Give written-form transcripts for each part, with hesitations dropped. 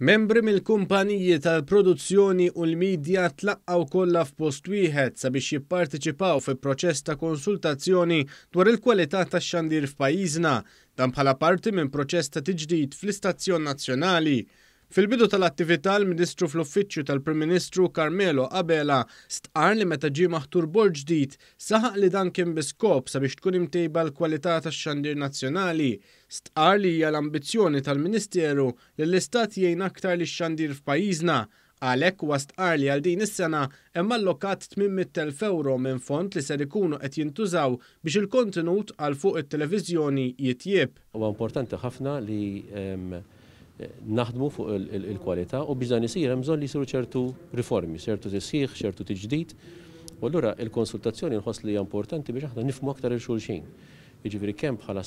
Membri mill-kumpaniji tal-produzzjoni u l-midja tlaqqaw kollha f'post wieħed sabiex jipparteċipaw fi proċess ta' konsultazzjoni dwar il-kwalità tax-xandir f'pajjiżna dan bħala parti minn proċess ta' tiġdid fl-Istazzjon Nazzjonali. Fil-bidu tal-attività l-Ministru fl-Uffiċċju tal-Prim Ministru Carmelo Abela stqarr li meta ġie maħtur bord ġdid saħaq li dan kien biskop sabiex tkun imtejba l-kwalità tax-xandir nazzjonali. Stqarr li hija l-ambizzjoni tal-Ministeru li l-Istat jgħin aktar lix-xandir f'pajjiżna. Għalhekk huwa stqarr li għal din is-sena hemm allokat 800,000 euro minn fond li ser ikunu qed jintużaw biex il-kontenut għal fuq it-televiżjoni jitjieb. Huwa importanti ħafna li naħdmu fuq il-kwalità u biex dan isir hemm bżonn li jsiru ċertu riformi, ċertu tisħiħ, ċertu tiġdid. U allura il-konsultazzjoni nħoss li hija importanti biex aħna nifhmu aktar il-xulxin. Jiġifieri kemm bħala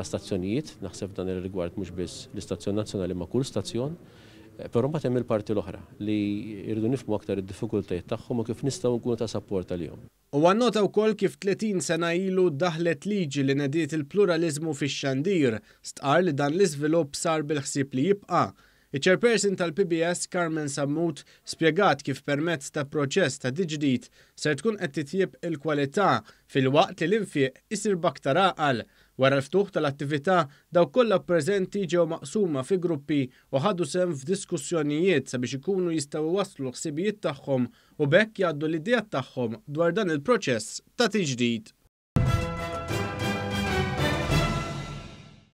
stazzjonijiet, naħseb dan ir-rigward mhux biss l-Istazzjon Nazzjonali ma' kull stazzjon, però mbagħad hemm il-parti l-oħra li jridu nifhmu aktar id-diffikultajiet tagħhom u kif nistgħu nkunu ta' sapport għalihom. U għannota wkoll kif 30 sena ilu daħlet liġi li nediet il-pluralizmu fix-xandir, stqarr li dan l-iżvilupp sar bil-ħsieb li jibqa'. Iċ-Chairperson tal-PBS Carmen Sammut spjegat kif permezz ta' proċess ta' tiġdid ser tkun qed titjieb il-kwalità fil-waqt li l-infiq isir b'aktar għaqal. Wara l-ftuħ tal-attività daw kollha preżenti ġew maqsuma fi gruppi u ħadu sehem f'diskussjonijiet sabiex ikunu jistgħu waslu ħsibijiet tagħhom u b'hekk jgħaddu l-idejat tagħhom dwar dan il-proċess ta' tiġdid.